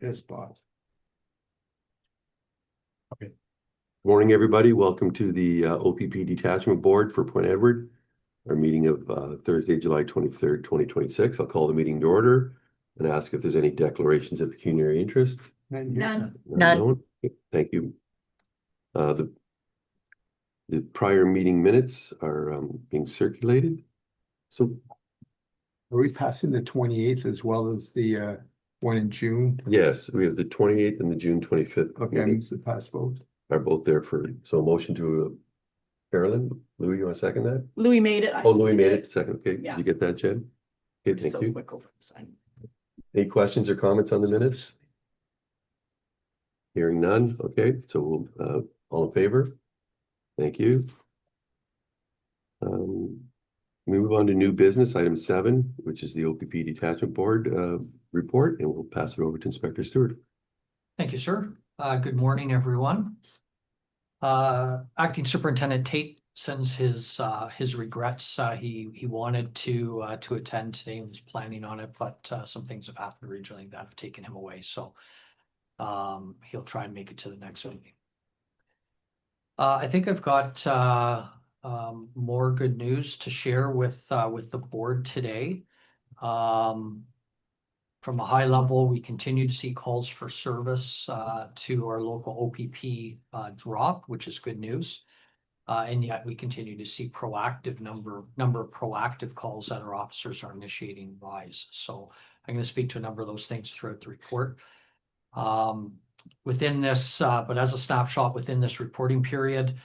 Yes, boss. Okay. Morning, everybody. Welcome to the OPP Detachment Board for Point Edward. Our meeting of Thursday, July 23rd, 2026. I'll call the meeting to order and ask if there's any declarations of pecuniary interest. None. None. Thank you. The prior meeting minutes are being circulated. So Are we passing the 28th as well as the one in June? yes, we have the 28th and the June 25th. Okay, I move to pass both. Are both there for, so a motion to Carolyn. Louis, you want to second that? Louis made it. Oh, Louis made it second. Okay, Yeah. did you get that, Jen? Okay, thank So you. quick over the sign. Any questions or comments on the minutes? Hearing none. Okay, so we'll all in favor? Thank you. Move on to new business, item 7, which is the OPP Detachment Board report, and we'll pass it over to Inspector Stewart. Thank you, sir. Good morning, everyone. Acting Superintendent Tate sends his regrets. He wanted to attend today and was planning on it, but some things have happened regionally that have taken him away. So he'll try and make it to the next meeting. I think I've got more good news to share with the board today. From a high level, we continue to see calls for service to our local OPP drop, which is good news. And yet we continue to see number of proactive calls that our officers are initiating rise. So I'm going to speak to a number of those things throughout the report. Within this, but as a snapshot within this reporting period,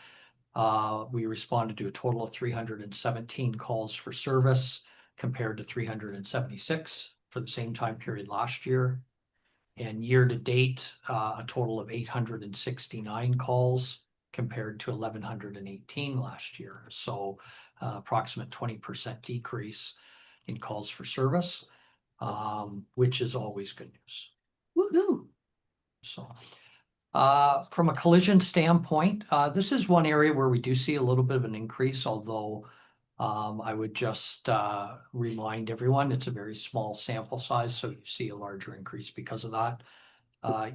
we responded to a total of 317 calls for service compared to 376 for the same time period last year. And year to date, a total of 869 calls compared to 1,118 last year. So approximate 20% decrease in calls for service, which is always good news. Woohoo! So from a collision standpoint, this is one area where we do see a little bit of an increase, although I would just remind everyone it's a very small sample size, so you see a larger increase because of that.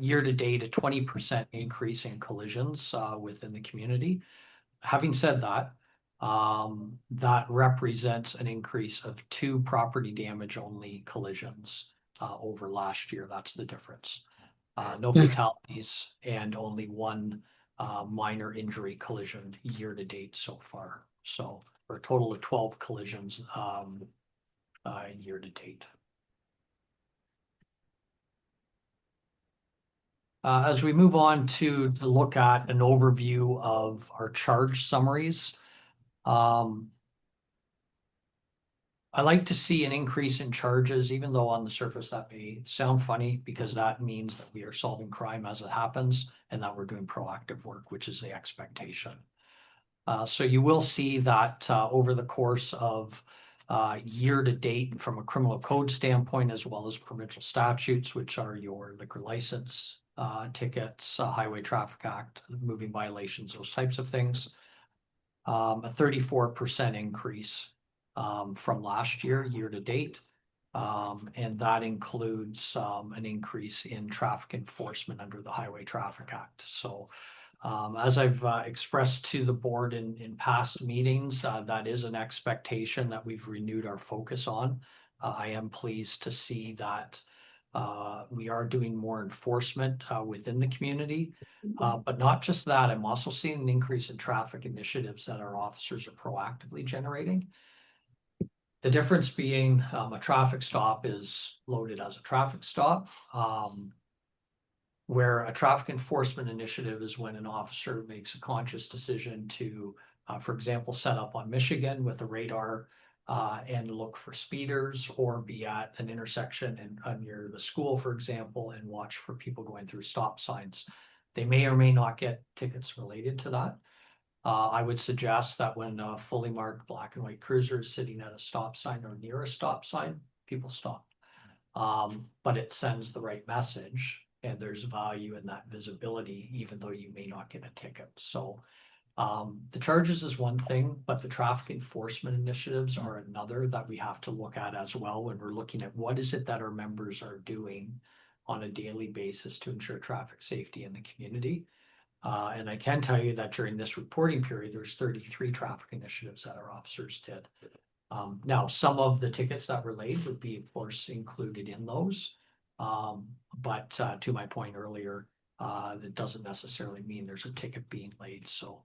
Year to date, a 20% increase in collisions within the community. Having said that, that represents an increase of 2 property damage only collisions over last year. That's the difference. No fatalities and only 1 minor injury collision year to date so far. So for a total of 12 collisions year to date. As we move on to look at an overview of our charge summaries, I like to see an increase in charges, even though on the surface that may sound funny, because that means that we are solving crime as it happens and that we're doing proactive work, which is the expectation. So you will see that over the course of year to date from a criminal code standpoint, as well as provincial statutes, which are your liquor license tickets, Highway Traffic Act, moving violations, those types of things, a 34% increase from last year to date. And that includes an increase in traffic enforcement under the Highway Traffic Act. So as I've expressed to the board in past meetings, that is an expectation that we've renewed our focus on. I am pleased to see that we are doing more enforcement within the community, but not just that. I'm also seeing an increase in traffic initiatives that our officers are proactively generating. The difference being a traffic stop is loaded as a traffic stop, where a traffic enforcement initiative is when an officer makes a conscious decision to, for example, set up on Michigan with a radar and look for speeders, or be at an intersection and near the school, for example, and watch for people going through stop signs. They may or may not get tickets related to that. I would suggest that when a fully marked black and white cruiser is sitting at a stop sign or near a stop sign, people stop. But it sends the right message, and there's value in that visibility, even though you may not get a ticket. So the charges is one thing, but the traffic enforcement initiatives are another that we have to look at as well when we're looking at what is it that our members are doing on a daily basis to ensure traffic safety in the community. And I can tell you that during this reporting period, there's 33 traffic initiatives that our officers did. Now, some of the tickets that were laid would be, of course, included in those. But to my point earlier, that doesn't necessarily mean there's a ticket being laid. So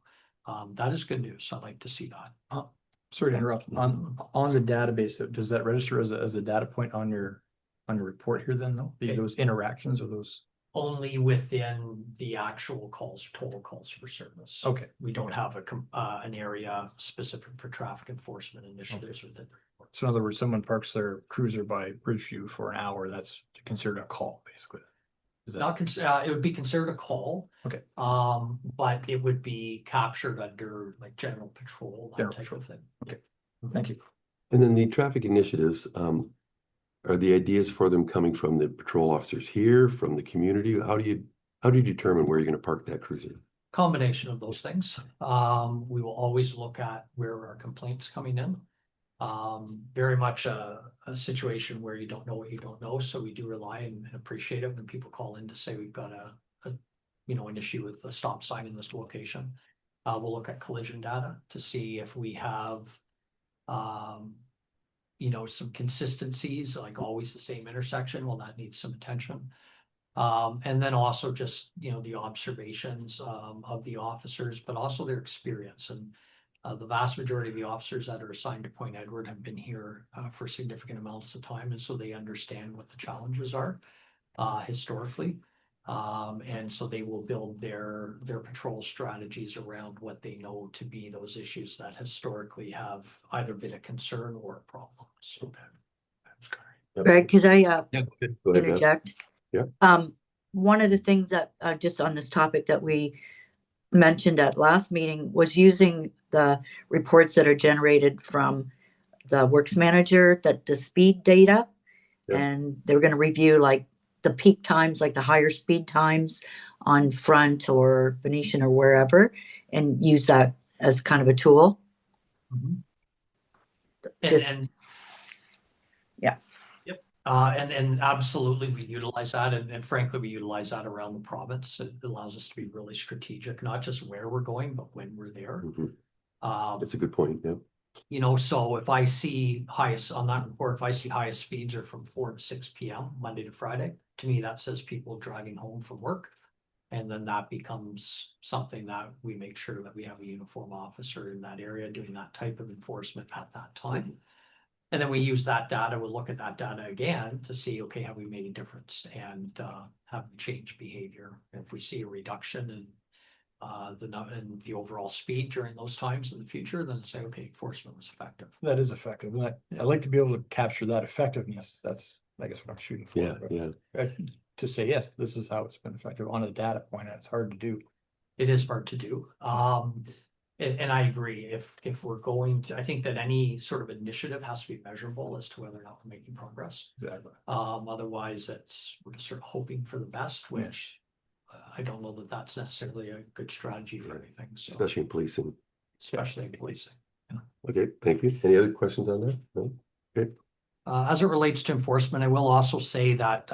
that is good news. I'd like to see that. Sorry to interrupt, on the database, does that register as a data point on your report here then though? Okay. Those interactions or those, Only within the actual calls, total calls for service. okay, We don't have an area specific for traffic enforcement initiatives within the report. so in other words, someone parks their cruiser by Bridgeview for an hour, that's considered a call, basically. Is that, It would be considered a call. Okay. But it would be captured under like general patrol, that General type patrol. of thing. Okay. Thank you. And then the traffic initiatives, are the ideas for them coming from the patrol officers here, from the community? How do you determine where you're gonna park that cruiser? Combination of those things. We will always look at where our complaints coming in. Very much a situation where you don't know what you don't know, so we do rely and appreciate it when people call in to say we've got an issue with the stop sign in this location. We'll look at collision data to see if we have some consistencies, like always the same intersection. Well, that needs some attention. And then also just, the observations of the officers, but also their experience. And the vast majority of the officers that are assigned to Point Edward have been here for significant amounts of time. And so they understand what the challenges are historically. And so they will build their patrol strategies around what they know to be those issues that historically have either been a concern or a problem. So Greg, could I Yeah, go ahead, Beth. interject? Yeah. One of the things that just on this topic that we mentioned at last meeting was using the reports that are generated from the works manager, that the speed data. Yes. And they're going to review like the peak times, like the higher speed times on Front or Venetian or wherever, and use that as kind of a tool. Just- Yeah. Yep. And absolutely we utilize that, and frankly, we utilize that around the province. It allows us to be really strategic, not just where we're going, but when we're there. Mhm. That's a good point, yeah. So if I see highest on that report, if I see highest speeds are from 4 to 6 p.m. Monday to Friday, to me, that says people driving home from work. And then that becomes something that we make sure that we have a uniform officer in that area doing that type of enforcement at that time. And then we use that data, we'll look at that data again to see, okay, have we made a difference and have we changed behavior? If we see a reduction in the overall speed during those times in the future, then say, okay, enforcement was effective. That is effective. And I like to be able to capture that effectiveness. That's, I guess, what I'm shooting for. Yeah, but, yeah. To say, yes, this is how it's been effective on a data point, and it's hard to do. It is hard to do. And I agree, if we're going to, I think that any sort of initiative has to be measurable as to whether or not we're making progress. Exactly. Otherwise we're just sort of hoping for the best, which I don't know that that's necessarily a good strategy for anything, so Especially in policing. especially in policing. Okay, thank you. Any other questions on that? No? Okay. As it relates to enforcement, I will also say that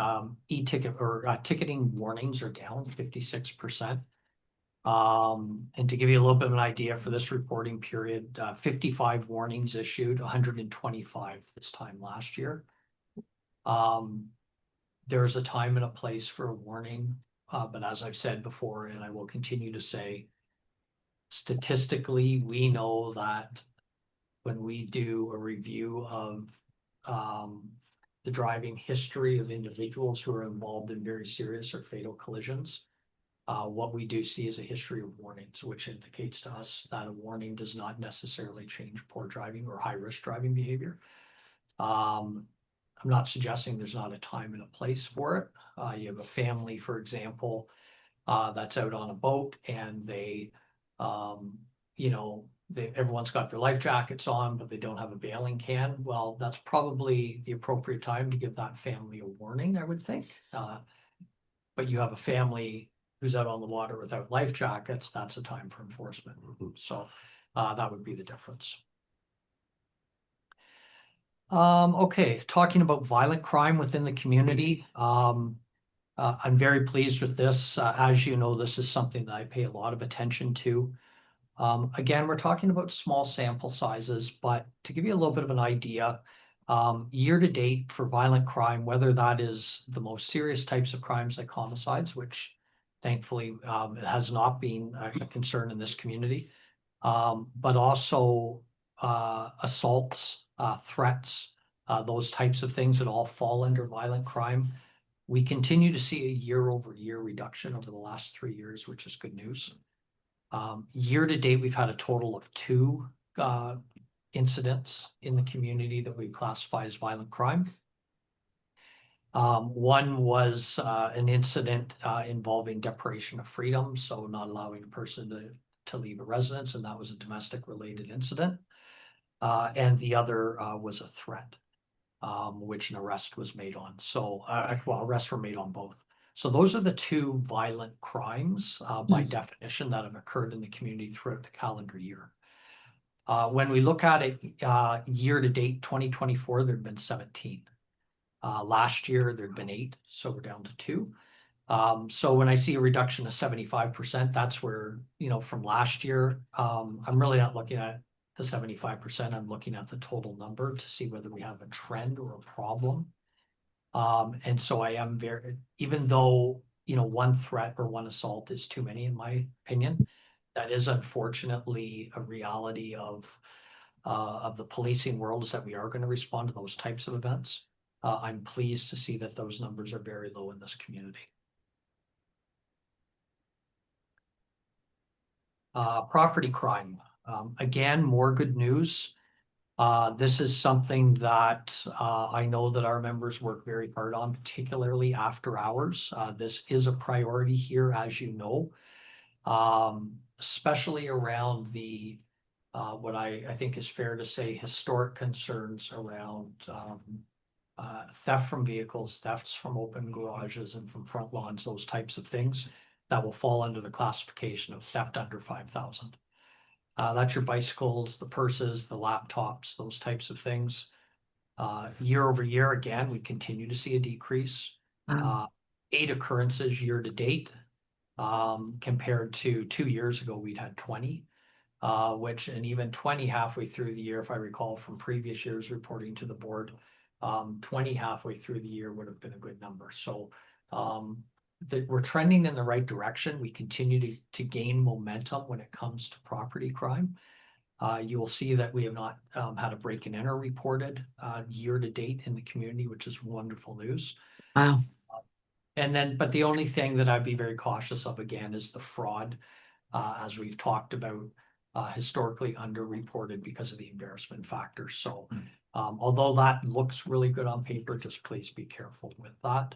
e-ticket or ticketing warnings are down 56%. And to give you a little bit of an idea for this reporting period, 55 warnings issued, 125 this time last year. There's a time and a place for a warning, but as I've said before, and I will continue to say, statistically, we know that when we do a review of the driving history of individuals who are involved in very serious or fatal collisions, what we do see is a history of warnings, which indicates to us that a warning does not necessarily change poor driving or high-risk driving behavior. I'm not suggesting there's not a time and a place for it. You have a family, for example, that's out on a boat and everyone's got their life jackets on, but they don't have a bailing can. Well, that's probably the appropriate time to give that family a warning, I would think. But you have a family who's out on the water without life jackets, that's a time for enforcement. So that would be the difference. Okay, talking about violent crime within the community. I'm very pleased with this. As you know, this is something that I pay a lot of attention to. Again, we're talking about small sample sizes, but to give you a little bit of an idea, year to date for violent crime, whether that is the most serious types of crimes like homicides, which thankfully it has not been a concern in this community, but also assaults, threats, those types of things that all fall under violent crime. We continue to see a year-over-year reduction over the last 3 years, which is good news. Year to date, we've had a total of 2 incidents in the community that we classify as violent crime. One was an incident involving deprivation of freedom, so not allowing a person to leave a residence, and that was a domestic related incident. And the other was a threat, which an arrest was made on. So, well, arrests were made on both. So those are the 2 violent crimes by definition that have occurred in the community throughout the calendar year. When we look at it year to date, 2024, there'd been 17. Last year, there'd been 8, so we're down to 2. So when I see a reduction of 75%, that's where, you know, from last year, I'm really not looking at the 75%. I'm looking at the total number to see whether we have a trend or a problem. And so I am even though, you know, 1 threat or 1 assault is too many, in my opinion, that is unfortunately a reality of the policing world, is that we are going to respond to those types of events. I'm pleased to see that those numbers are very low in this community. Property crime. Again, more good news. This is something that I know that our members work very hard on, particularly after hours. This is a priority here, as you know, especially around the what I think is fair to say historic concerns around theft from vehicles, thefts from open garages and from front lawns, those types of things that will fall under the classification of theft under 5,000. That's your bicycles, the purses, the laptops, those types of things. Year over year, again, we continue to see a decrease. 8 occurrences year to date, compared to 2 years ago, we'd had 20, and even 20 halfway through the year, if I recall from previous years reporting to the board, 20 halfway through the year would have been a good number. So that we're trending in the right direction. We continue to gain momentum when it comes to property crime. You will see that we have not had a break and enter reported year to date in the community, which is wonderful news. Wow. But the only thing that I'd be very cautious of again is the fraud, as we've talked about, historically underreported because of the embarrassment factor. So although that looks really good on paper, just please be careful with that.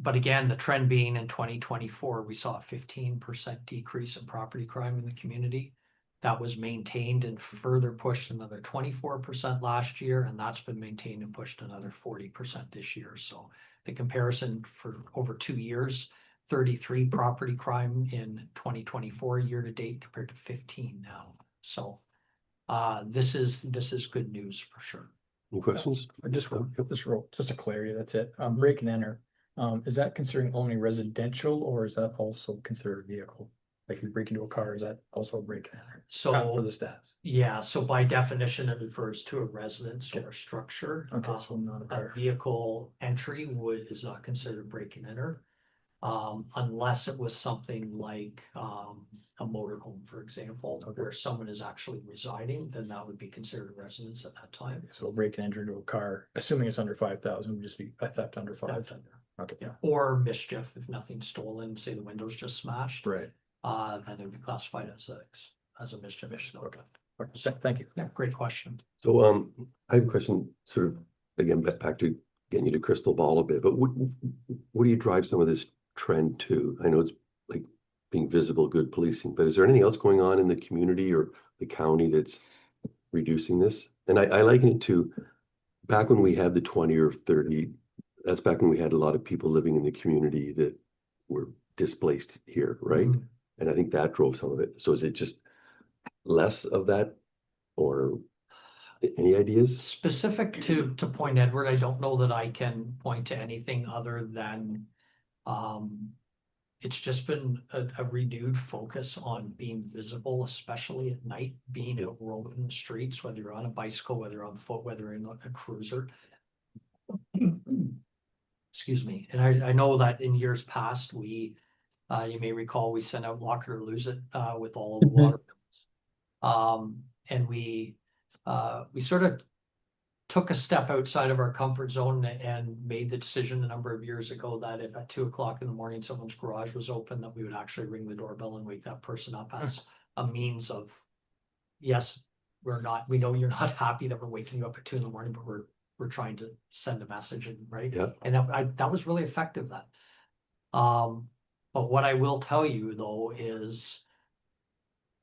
But again, the trend being in 2024, we saw a 15% decrease in property crime in the community. That was maintained and further pushed another 24% last year, and that's been maintained and pushed another 40% this year. So the comparison for over 2 years, 33 property crime in 2024 year to date compared to 15 now. So this is good news for sure. Any questions? Just a clarity, that's it. Break and enter. Is that considering only residential or is that also considered a vehicle? Like if you break into a car, is that also a break and enter? So For the stats. yeah, so by definition, it refers to a residence or a structure. Okay, so not a A car. vehicle entry is not considered break and enter. Unless it was something like a motorhome, for example, where someone is actually residing, then that would be considered a residence at that time. So break and enter into a car, assuming it's under 5,000, would just be a theft under 5. Theft under. Okay. Yeah, or mischief if nothing's stolen, say the window's just smashed. Right. Then it would be classified as a mischief. Okay. Thank you. Yeah, great question. So I have a question, sort of again back to getting you to crystal ball a bit, but what do you drive some of this trend to? I know it's like being visible, good policing, but is there anything else going on in the community or the county that's reducing this? And I liken it to back when we had the 20 or 30, that's back when we had a lot of people living in the community that were displaced here, right? Mm-hmm. And I think that drove some of it. So is it just less of that, or? Any ideas? Specific to Point Edward, I don't know that I can point to anything other than, it's just been a renewed focus on being visible, especially at night, being out rolling the streets, whether you're on a bicycle, whether you're on foot, whether you're in a cruiser. Excuse me. And I know that in years past, you may recall, we sent out Lock It or Lose It, with all of the Mhm. water bills. And we sort of took a step outside of our comfort zone and made the decision a number of years ago that if at 2 o'clock in the morning someone's garage was open, that we would actually ring the doorbell and wake that person up as a means of, yes, we know you're not happy that we're waking you up at 2 a.m, but we're trying to send a message, and right. Yeah. And that was really effective then. But what I will tell you though is,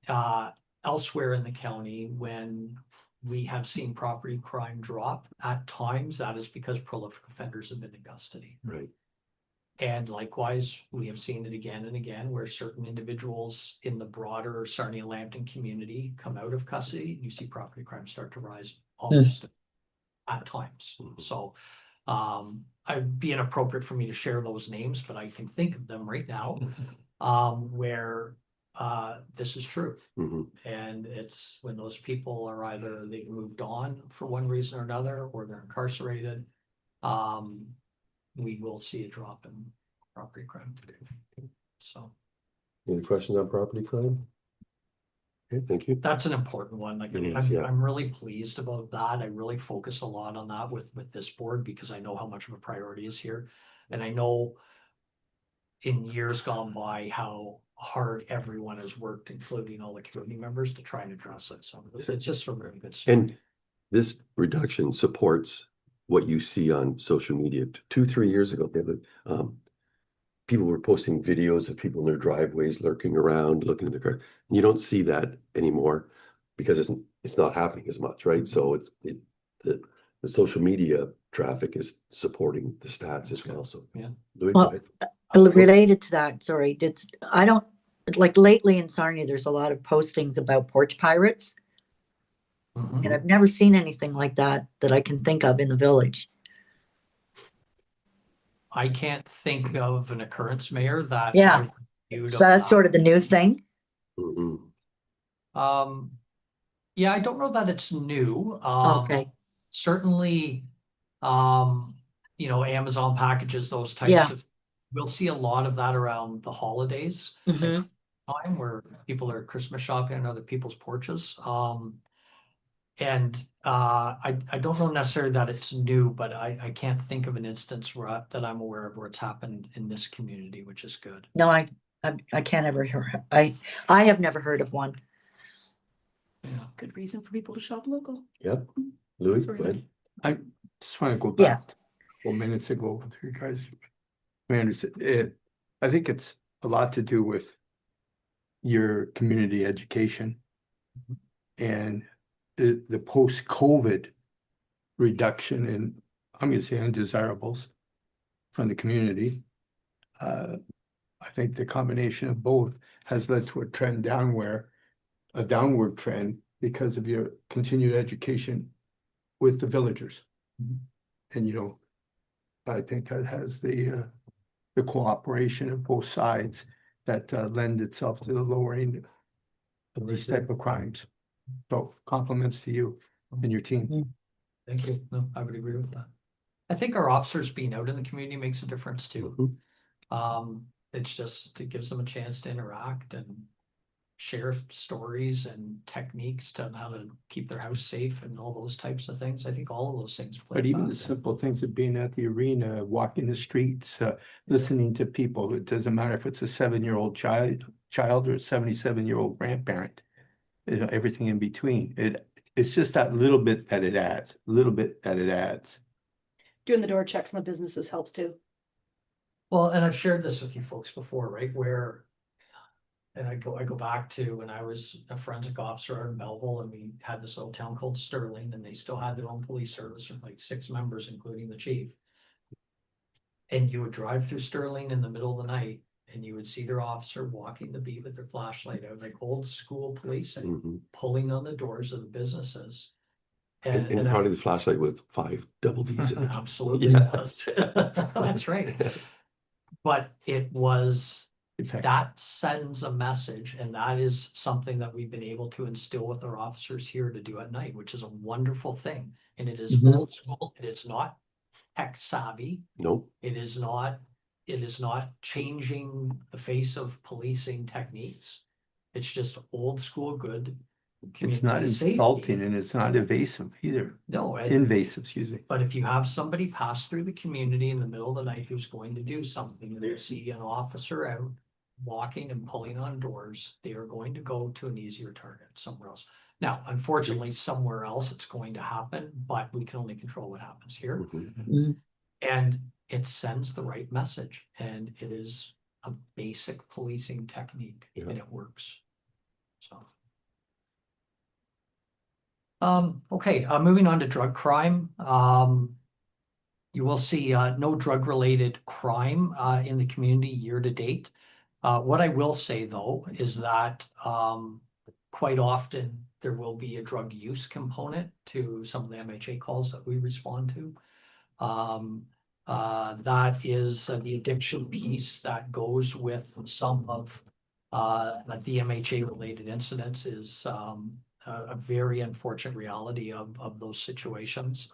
elsewhere in the county, when we have seen property crime drop, at times that is because prolific offenders have been in custody. Right. And likewise, we have seen it again and again where certain individuals in the broader Sarnia-Lambton community come out of custody, and you see property crime start to rise almost at times. So it'd be inappropriate for me to share those names, but I can think of them right now, where this is true. Mhm. And it's when those people are either they've moved on for one reason or another, or they're incarcerated, we will see a drop in property crime. So Any questions on property crime? Okay, thank you. that's an important one. Like, It is, yeah. I'm really pleased about that. I really focus a lot on that with this board because I know how much of a priority is here. And I know in years gone by how hard everyone has worked, including all the community members, to try and address it. So it's just a really good story. And this reduction supports what you see on social media. 2-3 years ago, people were posting videos of people in their driveways lurking around, looking at the car. You don't see that anymore because it's not happening as much, right? So the social media traffic is supporting the stats as well. So Yeah. Louis, Well, go ahead. Related to that, sorry, I don't, like lately in Sarnia, there's a lot of postings about porch pirates. Mhm. And I've never seen anything like that I can think of in the village. I can't think of an occurrence, Mayor, that. Yeah. I reviewed So that's that. sort of the new thing. Mhm. Yeah, I don't know that it's new. Okay. Certainly, Amazon packages, those Yeah. types of, we'll see a lot of that around the holidays. Mhm. Time where people are Christmas shopping on other people's porches. And I don't know necessarily that it's new, but I can't think of an instance that I'm aware of where it's happened in this community, which is good. No, I can't ever hear, I have never heard of one. Yeah. Good reason for people to shop local. Yep. Louis, Sorry. go ahead. I just want to go Yeah. back a couple minutes ago with you guys. I think it's a lot to do with your community education and the post-COVID reduction in, I'm gonna say, undesirables from the community. I think the combination of both has led to a downward trend because of your continued education with the villagers. And I think that has the cooperation of both sides that lend itself to the lowering of these type of crimes. So compliments to you and your team. Thank you. No, I would agree with that. I think our officers being out in the community makes a difference too. Mhm. It gives them a chance to interact and share stories and techniques to how to keep their house safe and all those types of things. I think all of those things play. But a even the factor. simple things of being at the arena, walking the streets, listening to people, it doesn't matter if it's a 7-year-old child or a 77-year-old grandparent. Everything in between. It's just that little bit that it adds, Doing the door checks on the businesses helps too. Well, and I've shared this with you folks before, right? And I go back to when I was a forensic officer out in Belleville, and we had this little town called Sterling, and they still had their own police service with like 6 members, including the chief. And you would drive through Sterling in the middle of the night, and you would see their officer walking the beat with their flashlight out, like old school policing, Mhm. pulling on the doors of the businesses. And probably the flashlight with 5 double Ds in it. Absolutely Yeah. was. That's right. But it was, Effective. that sends a message, and that is something that we've been able to instill with our officers here to do at night, which is a wonderful thing. And it is Mhm. old school, it is not tech savvy, Nope. it is not changing the face of policing techniques. It's just old school good. It's not community safety. insulting and it's not evasive either. No, Invasive, excuse me. but if you have somebody pass through the community in the middle of the night who's going to do something, and they see an officer out walking and pulling on doors, they are going to go to an easier target somewhere else. Now, unfortunately, somewhere else it's going to happen, but we can only control what happens here. Mhm. And it sends the right message, and it is a basic policing technique, Yeah. and it works. So. Okay, moving on to drug crime. You will see no drug-related crime in the community year to date. What I will say, though, is that quite often there will be a drug use component to some of the MHA calls that we respond to. That is the addiction piece that goes with some of the MHA-related incidents is a very unfortunate reality of those situations.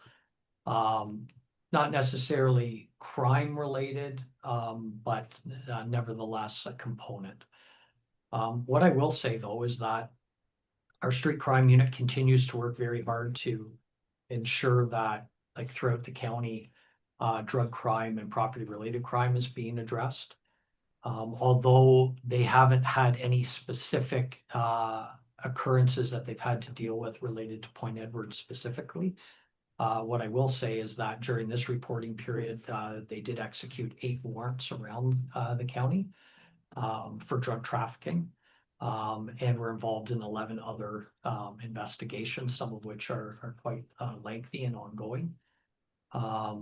Not necessarily crime related, but nevertheless a component. What I will say though is that our street crime unit continues to work very hard to ensure that, like throughout the county, drug crime and property related crime is being addressed. Although they haven't had any specific occurrences that they've had to deal with related to Point Edward specifically. What I will say is that during this reporting period, they did execute 8 warrants around the county for drug trafficking. And we're involved in 11 other investigations, some of which are quite lengthy and ongoing. I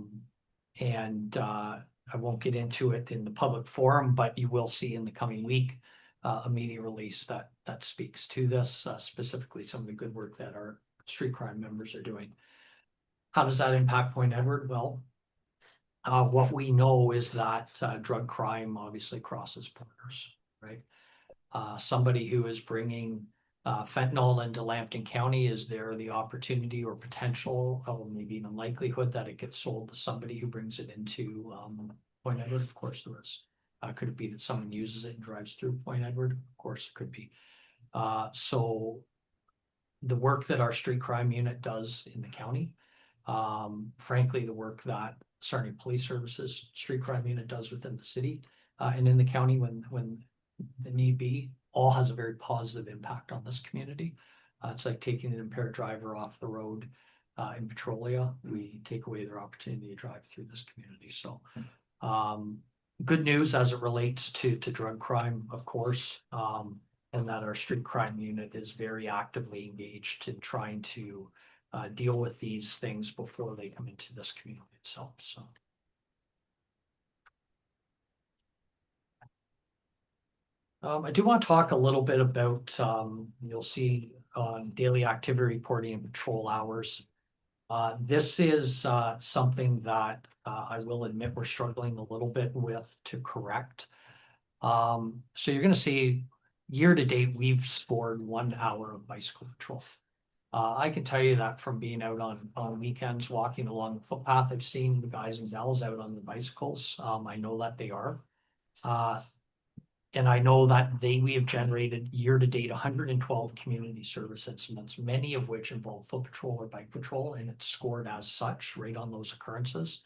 won't get into it in the public forum, but you will see in the coming week a media release that speaks to this, specifically some of the good work that our street crime members are doing. How does that impact Point Edward? Well, what we know is that drug crime obviously crosses borders, right? Somebody who is bringing fentanyl into Lambton County, is there the opportunity or potential, or maybe even likelihood that it gets sold to somebody who brings it into Point Edward? Of course there is. Could it be that someone uses it and drives through Point Edward? Of course it could be. So the work that our street crime unit does in the county, frankly, the work that Sarnia Police Services street crime unit does within the city and in the county when the need be, all has a very positive impact on this community. It's like taking an impaired driver off the road in Petrolia. We take away their opportunity to drive through this community. So good news as it relates to drug crime, of course, and that our street crime unit is very actively engaged in trying to deal with these things before they come into this community itself. So. I do want to talk a little bit about, you'll see on daily activity reporting and patrol hours. This is something that I will admit we're struggling a little bit with to correct. So you're going to see year to date, we've scored 1 hour of bicycle patrol. I can tell you that from being out on weekends, walking along the footpath, I've seen the guys and gals out on the bicycles. I know that they are. And I know that we have generated year to date 112 community service incidents, many of which involve foot patrol or bike patrol, and it's scored as such right on those occurrences.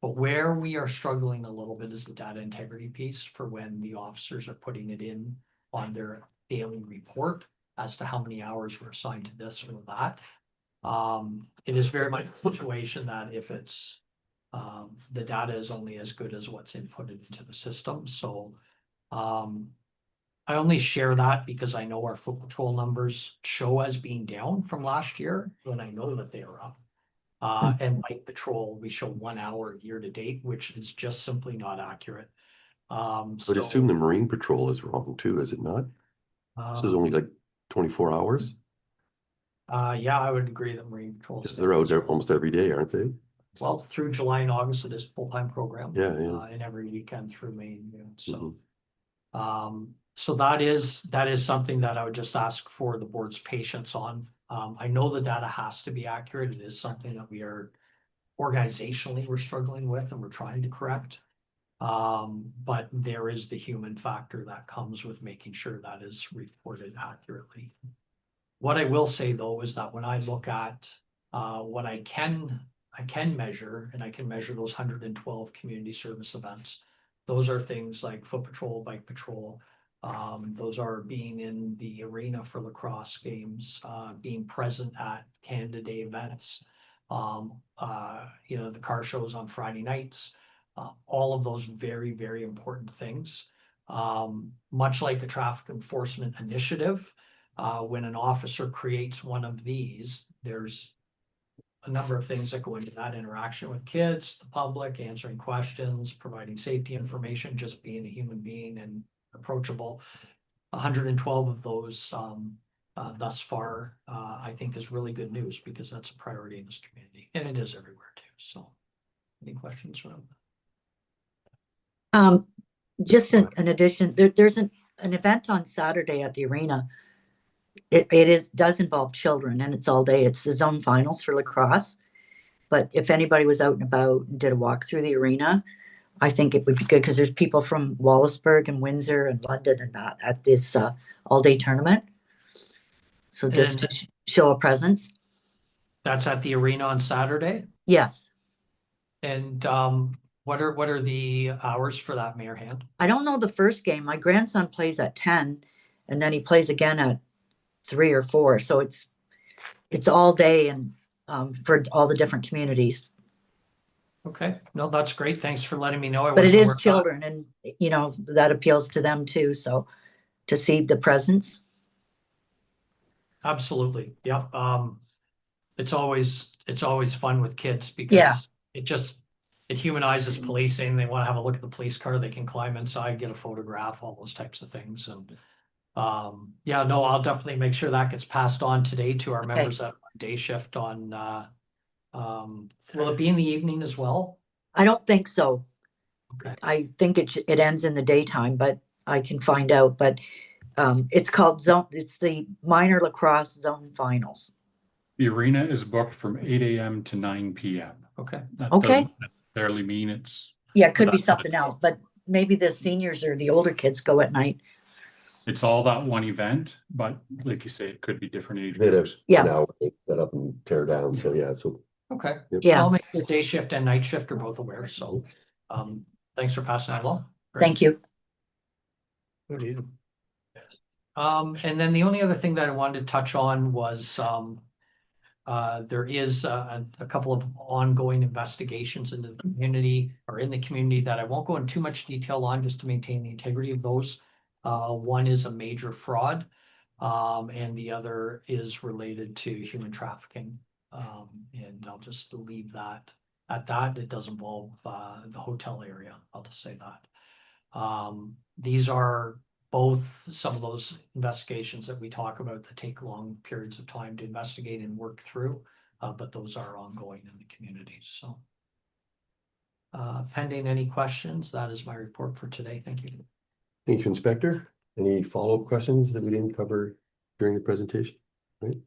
But where we are struggling a little bit is the data integrity piece for when the officers are putting it in on their daily report as to how many hours were assigned to this or that. It is very much a situation that if it's the data is only as good as what's inputted into the system. So I only share that because I know our foot patrol numbers show as being down from last year, and I know that they are up. And bike patrol, we show 1 hour year to date, which is just simply not accurate. But assume the Marine Patrol is wrong too, is it not? This is only like 24 hours. Yeah, I would agree that Marine Patrol. Because they're out there almost every day, aren't they? Well, through July and August, it is a full-time program. Yeah, yeah. And every weekend through May and June, Mhm. so. So that is something that I would just ask for the board's patience on. I know the data has to be accurate. It is something that we are organizationally, we're struggling with and we're trying to correct. But there is the human factor that comes with making sure that is reported accurately. What I will say though, is that when I look at, what I can measure, and I can measure those 112 community service events. Those are things like foot patrol, bike patrol. Those are being in the arena for lacrosse games, being present at Canada Day events. The car shows on Friday nights, all of those very, very important things. Much like a traffic enforcement initiative, when an officer creates one of these, there's a number of things that go into that interaction with kids, the public, answering questions, providing safety information, just being a human being and approachable. 112 of those thus far, I think is really good news because that's a priority in this community and it is everywhere too. So any questions from? Just an addition, there's an event on Saturday at the arena. It does involve children and it's all day. It's the zone finals for lacrosse. But if anybody was out and about and did a walk through the arena, I think it would be good because there's people from Wallaceburg and Windsor and London and that at this all-day tournament. So just And- to show a presence. That's at the arena on Saturday. Yes. And what are the hours for that, Mayor Hand? I don't know the first game. My grandson plays at 10 and then he plays again at 3 or 4. So it's all day and for all the different communities. Okay, no, that's great. Thanks for letting me know. But it wasn't is aware of that. children and that appeals to them too. So to see the presence. Absolutely. Yep. It's always fun with kids Yeah. because it humanizes policing. They want to have a look at the police car. They can climb inside, get a photograph, all those types of things. And yeah, no, I'll definitely make sure that gets passed on today to our members at day shift on will it be in the evening as well? I don't think so. Okay. I think it ends in the daytime, but I can find out. But it's called it's the minor lacrosse zone finals. The arena is booked from 8 a.m. to 9 p.m. Okay. That Okay. doesn't necessarily mean it's Yeah, it could be That's what something it's else, called. but maybe the seniors or the older kids go at night. all that one event, but like you say, it could be different age They have groups. Yeah. an hour to set up and tear down. So yeah, so Okay. Yeah. I'll make the day shift and night shift are both aware. So thanks for passing that along. Great. Thank you. Good evening. And then the only other thing that I wanted to touch on was there is a couple of ongoing investigations in the community or in the community that I won't go into too much detail on just to maintain the integrity of those. One is a major fraud, and the other is related to human trafficking. And I'll just leave that at that. It does involve the hotel area. I'll just say that. These are both some of those investigations that we talk about that take long periods of time to investigate and work through, but those are ongoing in the community. So pending any questions, that is my report for today. Thank you. thank you, Inspector. Any follow-up questions that we didn't cover during the presentation? Right?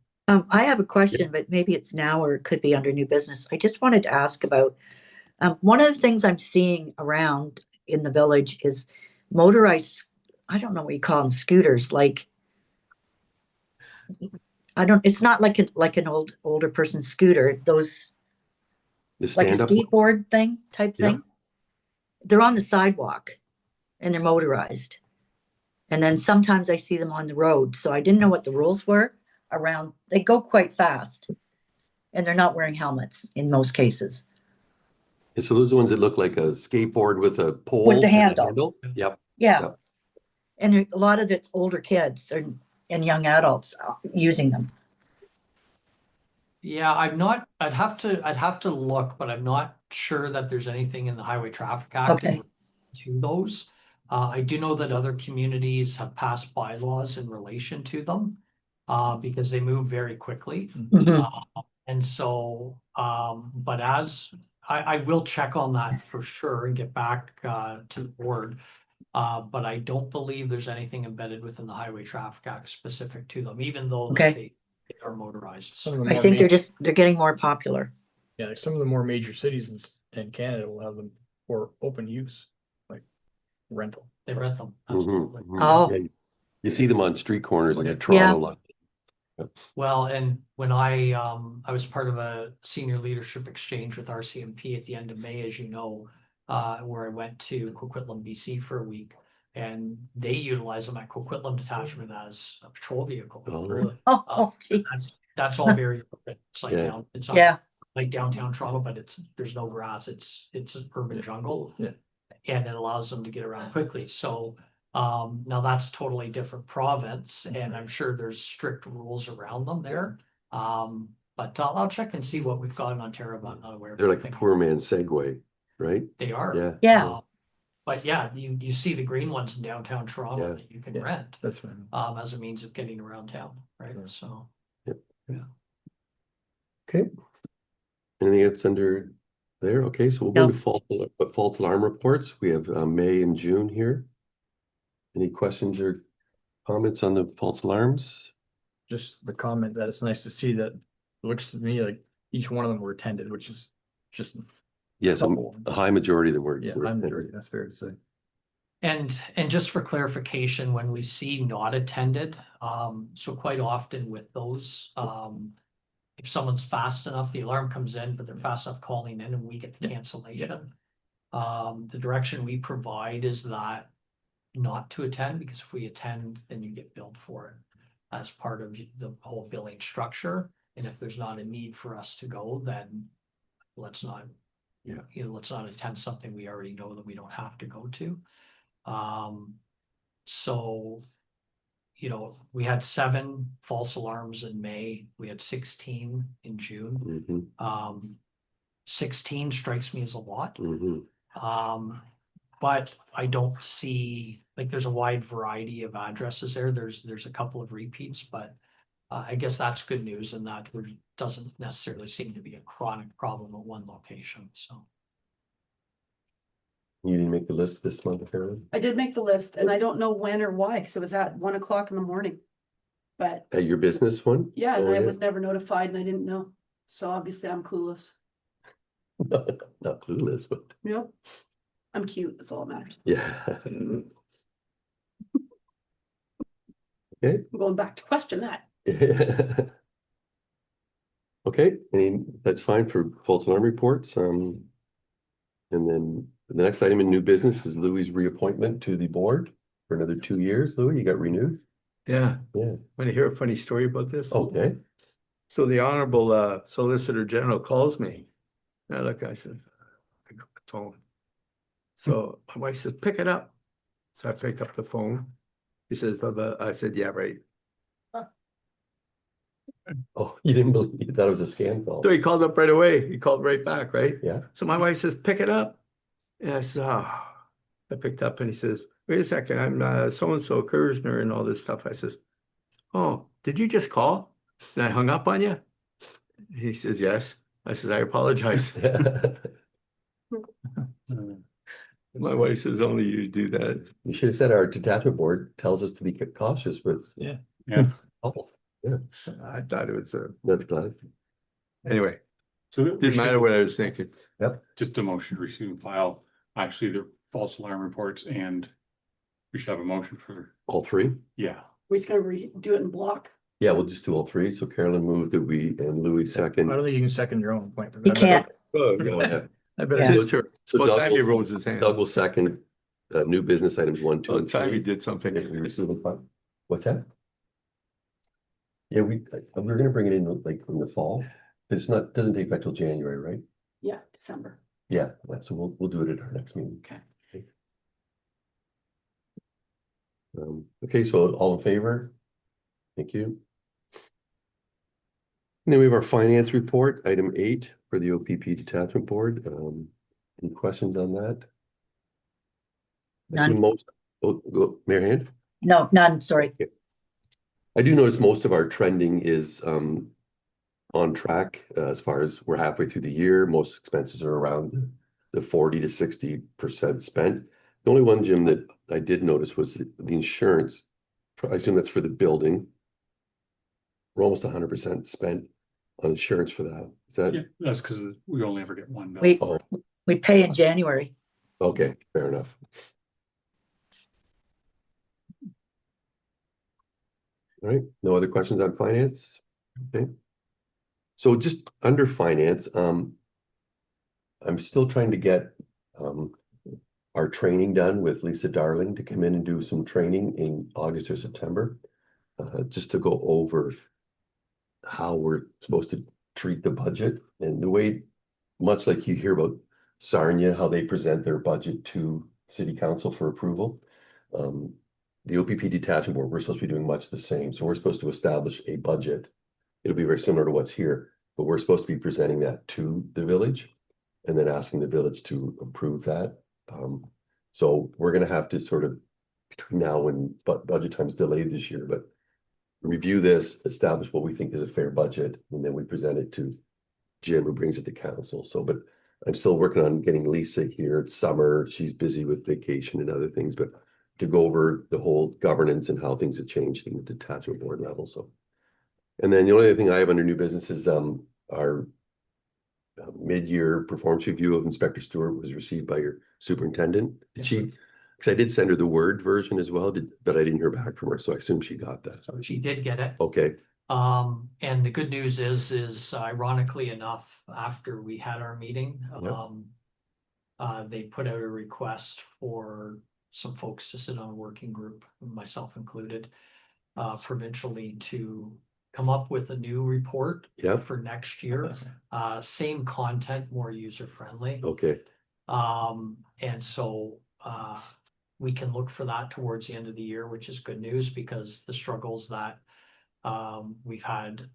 I have a question, but maybe it's now or it could be under new business. I just wanted to ask about one of the things I'm seeing around in the village is motorized, I don't know what you call them, scooters, like it's not like an older person scooter, those The like a stand-up. skateboard type Yeah. thing. They're on the sidewalk and they're motorized. And then sometimes I see them on the road. So I didn't know what the rules were around. They go quite fast and they're not wearing helmets in most cases. And so those are the ones that look like a skateboard with a pole. With the and a handle. Yep. Yeah. Yep. And a lot of it's older kids and young adults using them. Yeah, I'd have to look, but I'm not sure that there's anything in the Highway Traffic Act Okay. to those. I do know that other communities have passed bylaws in relation to them. because they move very quickly. Mhm. And so, but as I will check on that for sure and get back to the board. But I don't believe there's anything embedded within the Highway Traffic Act specific to them, even though Okay. they are motorized. Some of the I more think ma- they're getting more popular. Yeah, like some of the more major cities in Canada will have them for open use, like rental. They rent them, Mhm, absolutely. mhm. Oh. Yeah, you see them on street corners like Yeah. at Toronto. Like, Well, and when I was part of a senior leadership exchange with RCMP at the end of May, as you know, where I went to Coquitlam, BC for a week. And they utilize them at Coquitlam Detachment as a patrol vehicle. Oh, Really? Oh, geez. That's all very, it's like, Yeah. it's not Yeah, like downtown Toronto, but there's no grass, it's an urban Yeah. jungle. Yeah. And it allows them to get around quickly, so, now that's totally different province, and I'm sure there's strict rules around them there. But I'll check and see what we've got in Ontario, but I'm not aware. of they're like a anything. poor man's Segway, right? They are. Yeah. Yeah. But yeah, you see the green ones in downtown Toronto Yeah. that you can Yeah. rent, That's right. as a means of getting around town, right, Sure. so. Okay. Anything else under there? Okay, so we'll go No. into false alarm reports. We have May and June here. Any questions or comments on the false alarms? Just the comment that it's nice to see that it looks to me like each one of them were attended, which is just, Yes, Couple. a high majority of them were. yeah, were I'm attended. majority, that's fair to say. And just for clarification, when we see not attended, so quite often with those, if someone's fast enough, the alarm comes in, but they're fast enough calling in and we get the Yeah. cancellation. The direction we provide is that not to attend, because if we attend, then you get billed for it as part of the whole billing structure. And if there's not a need for us to go, then let's not, Yeah. let's not attend something we already know that we don't have to go to. So, we had 7 false alarms in May, we had 16 in June. Mhm, 16 strikes me as a lot. mhm. But I don't see, like, there's a wide variety of addresses there. There's a couple of repeats, but I guess that's good news in that there doesn't necessarily seem to be a chronic problem at one location, so. You didn't make the list this month, Carolyn? I did make the list and I don't know when or why, because it was at 1 o'clock in the morning. But At your business one? yeah, and Oh, I was never notified and I didn't know. So obviously I'm clueless. Not clueless, but Yep. I'm cute, that's all that matters. yeah. Okay. I'm going back to question that. Okay, that's fine for false alarm reports. And then the next item in new business is Louis' reappointment to the board for another 2 years. Louis, you got renewed? Yeah. Yeah. Want to hear a funny story about this? Okay. So the Honorable Solicitor General calls me. And I look, I said, I got the phone. So my wife says, pick it up. So I picked up the phone. He says, Bubba, I said, yeah, right. Oh, you didn't believe, you thought it was a scam call? So he called up right away. He called right back, right? Yeah. So my wife says, pick it up. And I said, oh. I picked up and he says, wait a second, I'm so-and-so Kersner and all this stuff. I says, oh, did you just call? And I hung up on you? He says, yes. I says, I apologize. My wife says, only you do that. You should have said our detachment board tells us to be cautious with. Yeah. Yeah. Calls. I thought it was That's class. anyway, So didn't matter what I was thinking. just a motion to receive and file, actually the false alarm reports, and we should have a motion for, All three? yeah. We're just gonna do it in block. Yeah, we'll just do all three. So Carolyn moved that and Louis I second. don't think you can second your own appointment. You can't. Go ahead. I better. Yeah. It's true. So Well, Doug time he will, rolls his hand. Doug will second, new business items 1, 2, Well, and time he 3. did something. If we receive and file. What's that? Yeah, we're gonna bring it in like in the fall. Doesn't take effect till January, right? Yeah, December. Yeah, so we'll do it at our next meeting. Okay. Okay, so all in favor? Thank you. And then we have our finance report, item 8 for the OPP Detachment Board. Any questions on that? I see None. most, Mayor Hand? No, none, sorry. I do notice most of our trending is on track as far as we're halfway through the year. Most expenses are around the 40 to 60% spent. The only one, Jim, that I did notice was the insurance. I assume that's for the building. We're almost 100% spent on insurance for that. Is that? Yeah, that's because we only ever get one bill. We, Oh, we pay in January. okay, fair enough. All right, no other questions on finance? Okay. So just under finance, I'm still trying to get our training done with Lisa Darling to come in and do some training in August or September. Just to go over how we're supposed to treat the budget and the way, much like you hear about Sarnia, how they present their budget to city council for approval. The OPP detachment board, we're supposed to be doing much the same. So we're supposed to establish a budget. It'll be very similar to what's here, but we're supposed to be presenting that to the village and then asking the village to approve that. So we're gonna have to sort of, between now and budget time's delayed this year, but review this, establish what we think is a fair budget, and then we present it to Jim, who brings it to council. So, but I'm still working on getting Lisa here. It's summer, she's busy with vacation and other things, but to go over the whole governance and how things have changed in the detachment board level. So, and then the only other thing I have under new business is our mid-year performance review of Inspector Stewart was received by your superintendent. Did she? Because I did send her the Word version as well, but I didn't hear back from her, so I assume she got that. So she did get it. Okay, And the good news is ironically enough, after we had our meeting, Yep. they put out a request for some folks to sit on a working group, myself included, provincially to come up with a new report Yep. for next year. Same content, more user-friendly. okay, And so we can look for that towards the end of the year, which is good news because the struggles that we've had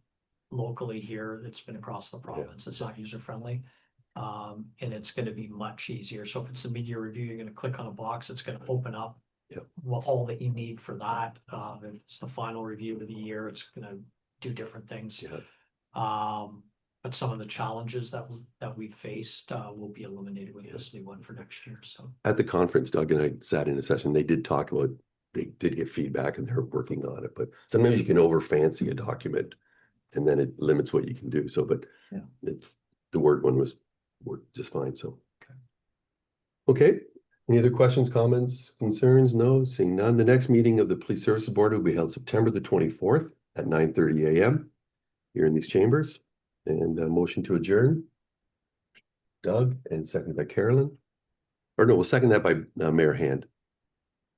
locally here, it's been across the province, it's not user-friendly. And it's gonna be much easier. So if it's a mid-year review, you're gonna click on a box, it's gonna open up Yep. all that you need for that. If it's the final review of the year, it's gonna do different things. yeah, But some of the challenges that we faced will be eliminated with this new one for next year, so. at the conference, Doug and I sat in a session, they did talk about, they did get feedback and they're working on it, but sometimes you can over fancy a document and then it limits what you can do. So, but Yeah. the Word one worked just fine, so. Okay, any other questions, comments, concerns? No, seeing none. The next meeting of the Police Services Board will be held September the 24th at 9:30 a.m. here in these chambers. And a motion to adjourn. Doug, and seconded by Carolyn. Or no, we'll second that by Mayor Hand.